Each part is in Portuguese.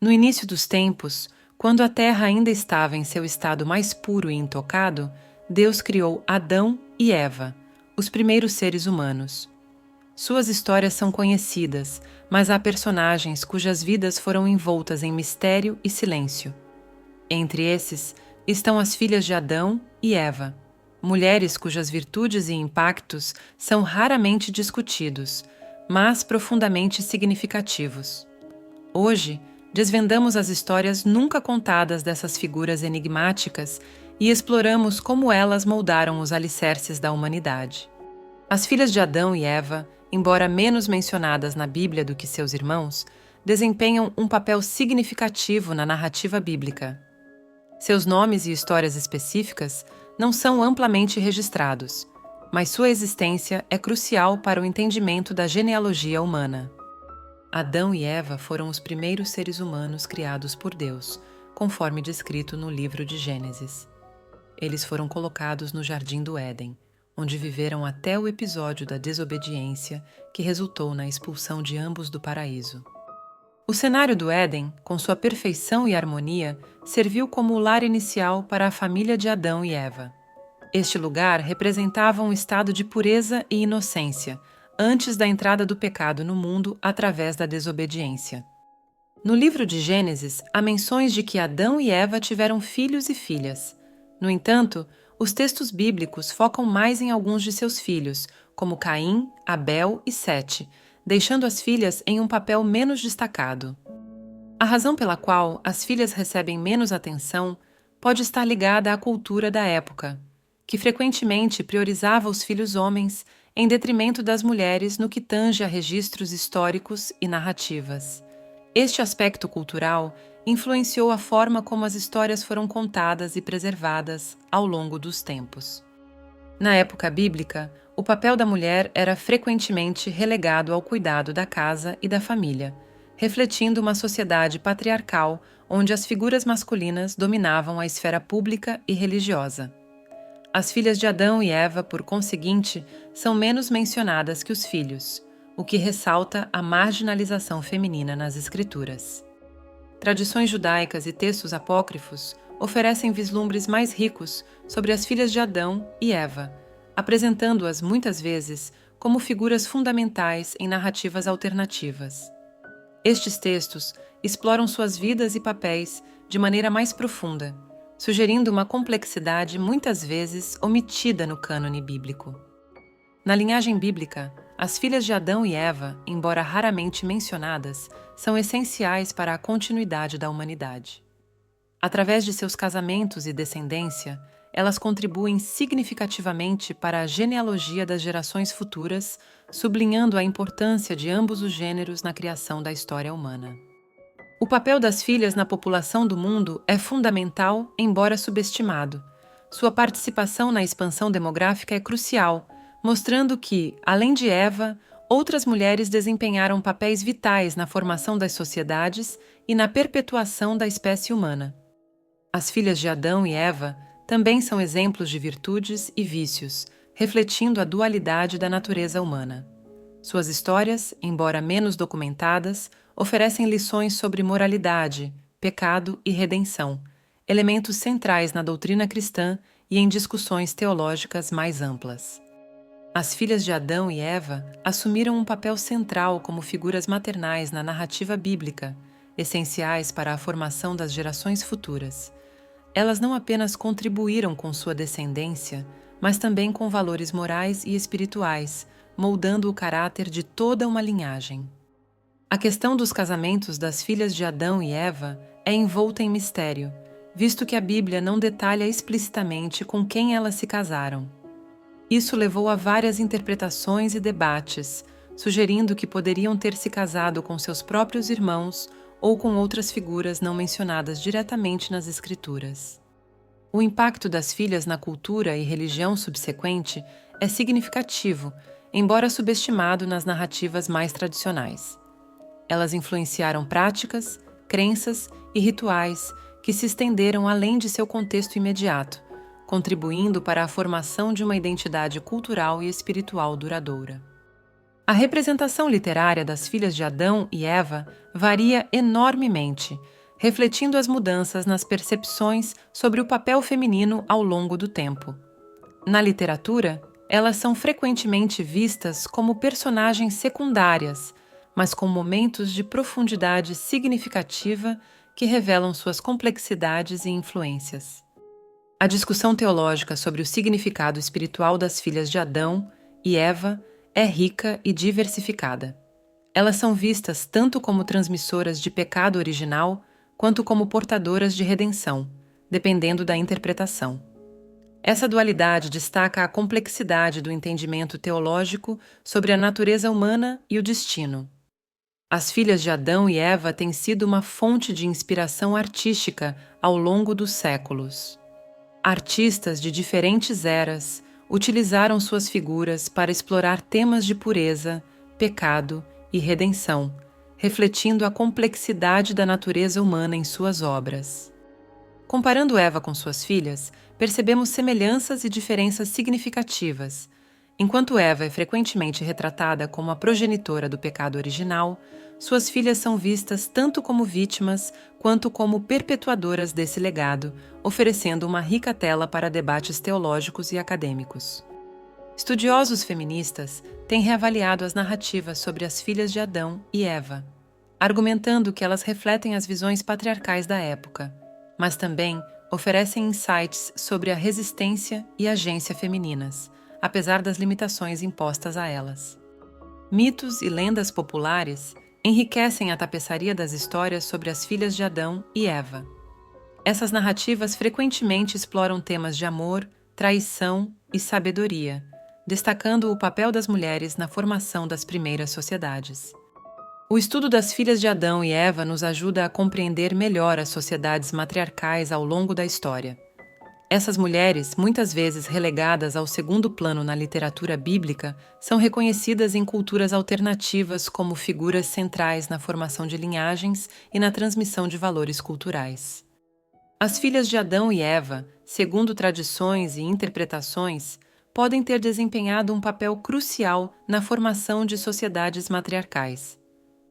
No início dos tempos, quando a terra ainda estava em seu estado mais puro e intocado, Deus criou Adão e Eva, os primeiros seres humanos. Suas histórias são conhecidas, mas há personagens cujas vidas foram envoltas em mistério e silêncio. Entre esses estão as filhas de Adão e Eva, mulheres cujas virtudes e impactos são raramente discutidos, mas profundamente significativos. Hoje, desvendamos as histórias nunca contadas dessas figuras enigmáticas e exploramos como elas moldaram os alicerces da humanidade. As filhas de Adão e Eva, embora menos mencionadas na Bíblia do que seus irmãos, desempenham um papel significativo na narrativa bíblica. Seus nomes e histórias específicas não são amplamente registrados, mas sua existência é crucial para o entendimento da genealogia humana. Adão e Eva foram os primeiros seres humanos criados por Deus, conforme descrito no livro de Gênesis. Eles foram colocados no Jardim do Éden, onde viveram até o episódio da desobediência que resultou na expulsão de ambos do paraíso. O cenário do Éden, com sua perfeição e harmonia, serviu como o lar inicial para a família de Adão e Eva. Este lugar representava um estado de pureza e inocência, antes da entrada do pecado no mundo através da desobediência. No livro de Gênesis, há menções de que Adão e Eva tiveram filhos e filhas. No entanto, os textos bíblicos focam mais em alguns de seus filhos, como Caim, Abel e Sete, deixando as filhas em um papel menos destacado. A razão pela qual as filhas recebem menos atenção pode estar ligada à cultura da época, que frequentemente priorizava os filhos homens em detrimento das mulheres no que tange a registros históricos e narrativas. Este aspecto cultural influenciou a forma como as histórias foram contadas e preservadas ao longo dos tempos. Na época bíblica, o papel da mulher era frequentemente relegado ao cuidado da casa e da família, refletindo uma sociedade patriarcal onde as figuras masculinas dominavam a esfera pública e religiosa. As filhas de Adão e Eva, por conseguinte, são menos mencionadas que os filhos, o que ressalta a marginalização feminina nas escrituras. Tradições judaicas e textos apócrifos oferecem vislumbres mais ricos sobre as filhas de Adão e Eva, apresentando-as muitas vezes como figuras fundamentais em narrativas alternativas. Estes textos exploram suas vidas e papéis de maneira mais profunda, sugerindo uma complexidade muitas vezes omitida no cânone bíblico. Na linhagem bíblica, as filhas de Adão e Eva, embora raramente mencionadas, são essenciais para a continuidade da humanidade. Através de seus casamentos e descendência, elas contribuem significativamente para a genealogia das gerações futuras, sublinhando a importância de ambos os gêneros na criação da história humana. O papel das filhas na população do mundo é fundamental, embora subestimado. Sua participação na expansão demográfica é crucial, mostrando que, além de Eva, outras mulheres desempenharam papéis vitais na formação das sociedades e na perpetuação da espécie humana. As filhas de Adão e Eva também são exemplos de virtudes e vícios, refletindo a dualidade da natureza humana. Suas histórias, embora menos documentadas, oferecem lições sobre moralidade, pecado e redenção, elementos centrais na doutrina cristã e em discussões teológicas mais amplas. As filhas de Adão e Eva assumiram um papel central como figuras maternais na narrativa bíblica, essenciais para a formação das gerações futuras. Elas não apenas contribuíram com sua descendência, mas também com valores morais e espirituais, moldando o caráter de toda uma linhagem. A questão dos casamentos das filhas de Adão e Eva é envolta em mistério, visto que a Bíblia não detalha explicitamente com quem elas se casaram. Isso levou a várias interpretações e debates, sugerindo que poderiam ter se casado com seus próprios irmãos ou com outras figuras não mencionadas diretamente nas Escrituras. O impacto das filhas na cultura e religião subsequente é significativo, embora subestimado nas narrativas mais tradicionais. Elas influenciaram práticas, crenças e rituais que se estenderam além de seu contexto imediato, contribuindo para a formação de uma identidade cultural e espiritual duradoura. A representação literária das filhas de Adão e Eva varia enormemente, refletindo as mudanças nas percepções sobre o papel feminino ao longo do tempo. Na literatura, elas são frequentemente vistas como personagens secundárias, mas com momentos de profundidade significativa que revelam suas complexidades e influências. A discussão teológica sobre o significado espiritual das filhas de Adão e Eva é rica e diversificada. Elas são vistas tanto como transmissoras de pecado original, quanto como portadoras de redenção, dependendo da interpretação. Essa dualidade destaca a complexidade do entendimento teológico sobre a natureza humana e o destino. As filhas de Adão e Eva têm sido uma fonte de inspiração artística ao longo dos séculos. Artistas de diferentes eras utilizaram suas figuras para explorar temas de pureza, pecado e redenção, refletindo a complexidade da natureza humana em suas obras. Comparando Eva com suas filhas, percebemos semelhanças e diferenças significativas. Enquanto Eva é frequentemente retratada como a progenitora do pecado original, suas filhas são vistas tanto como vítimas quanto como perpetuadoras desse legado, oferecendo uma rica tela para debates teológicos e acadêmicos. Estudiosos feministas têm reavaliado as narrativas sobre as filhas de Adão e Eva, argumentando que elas refletem as visões patriarcais da época, mas também oferecem insights sobre a resistência e agência femininas, apesar das limitações impostas a elas. Mitos e lendas populares enriquecem a tapeçaria das histórias sobre as filhas de Adão e Eva. Essas narrativas frequentemente exploram temas de amor, traição e sabedoria, destacando o papel das mulheres na formação das primeiras sociedades. O estudo das filhas de Adão e Eva nos ajuda a compreender melhor as sociedades matriarcais ao longo da história. Essas mulheres, muitas vezes relegadas ao segundo plano na literatura bíblica, são reconhecidas em culturas alternativas como figuras centrais na formação de linhagens e na transmissão de valores culturais. As filhas de Adão e Eva, segundo tradições e interpretações, podem ter desempenhado um papel crucial na formação de sociedades matriarcais.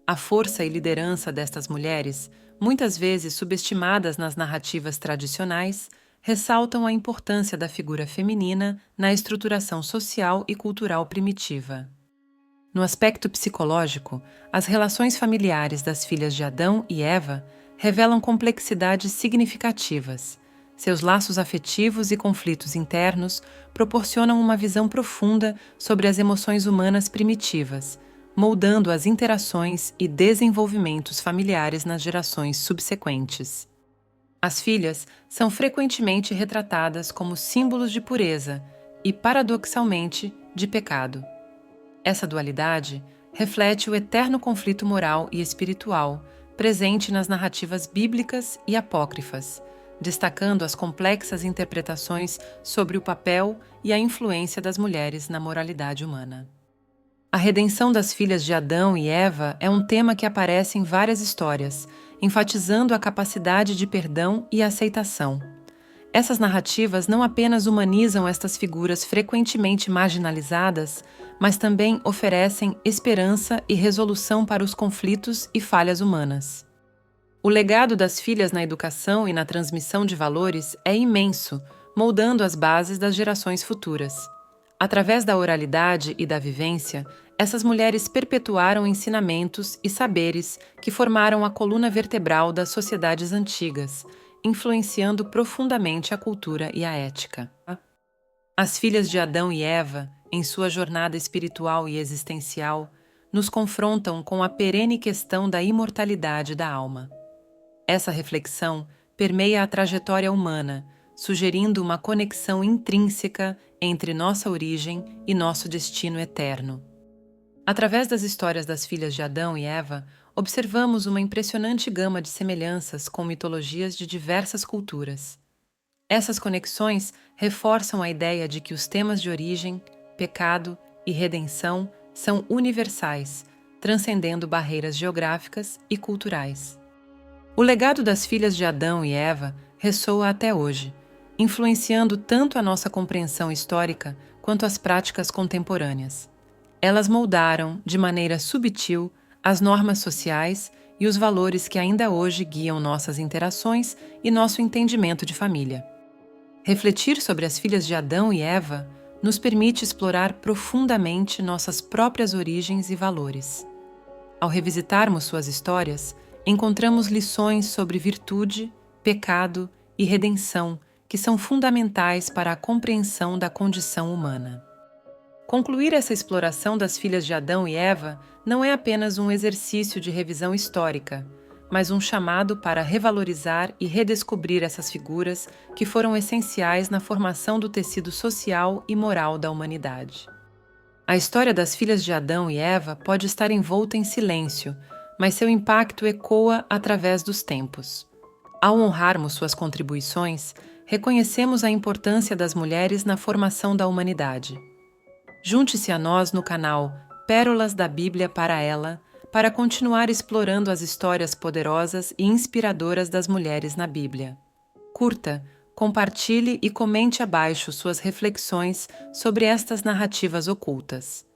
A força e liderança destas mulheres, muitas vezes subestimadas nas narrativas tradicionais, ressaltam a importância da figura feminina na estruturação social e cultural primitiva. No aspecto psicológico, as relações familiares das filhas de Adão e Eva revelam complexidades significativas. Seus laços afetivos e conflitos internos proporcionam uma visão profunda sobre as emoções humanas primitivas, moldando as interações e desenvolvimentos familiares nas gerações subsequentes. As filhas são frequentemente retratadas como símbolos de pureza e, paradoxalmente, de pecado. Essa dualidade reflete o eterno conflito moral e espiritual presente nas narrativas bíblicas e apócrifas, destacando as complexas interpretações sobre o papel e a influência das mulheres na moralidade humana. A redenção das filhas de Adão e Eva é um tema que aparece em várias histórias, enfatizando a capacidade de perdão e aceitação. Essas narrativas não apenas humanizam estas figuras frequentemente marginalizadas, mas também oferecem esperança e resolução para os conflitos e falhas humanas. O legado das filhas na educação e na transmissão de valores é imenso, moldando as bases das gerações futuras. Através da oralidade e da vivência, essas mulheres perpetuaram ensinamentos e saberes que formaram a coluna vertebral das sociedades antigas, influenciando profundamente a cultura e a ética. As filhas de Adão e Eva, em sua jornada espiritual e existencial, nos confrontam com a perene questão da imortalidade da alma. Essa reflexão permeia a trajetória humana, sugerindo uma conexão intrínseca entre nossa origem e nosso destino eterno. Através das histórias das filhas de Adão e Eva, observamos uma impressionante gama de semelhanças com mitologias de diversas culturas. Essas conexões reforçam a ideia de que os temas de origem, pecado e redenção são universais, transcendendo barreiras geográficas e culturais. O legado das filhas de Adão e Eva ressoa até hoje, influenciando tanto a nossa compreensão histórica quanto as práticas contemporâneas. Elas moldaram, de maneira subtil, as normas sociais e os valores que ainda hoje guiam nossas interações e nosso entendimento de família. Refletir sobre as filhas de Adão e Eva nos permite explorar profundamente nossas próprias origens e valores. Ao revisitarmos suas histórias, encontramos lições sobre virtude, pecado e redenção que são fundamentais para a compreensão da condição humana. Concluir essa exploração das filhas de Adão e Eva não é apenas um exercício de revisão histórica, mas um chamado para revalorizar e redescobrir essas figuras que foram essenciais na formação do tecido social e moral da humanidade. A história das filhas de Adão e Eva pode estar envolta em silêncio, mas seu impacto ecoa através dos tempos. Ao honrarmos suas contribuições, reconhecemos a importância das mulheres na formação da humanidade. Junte-se a nós no canal Pérolas da Bíblia para ela, para continuar explorando as histórias poderosas e inspiradoras das mulheres na Bíblia. Curta, compartilhe e comente abaixo suas reflexões sobre estas narrativas ocultas.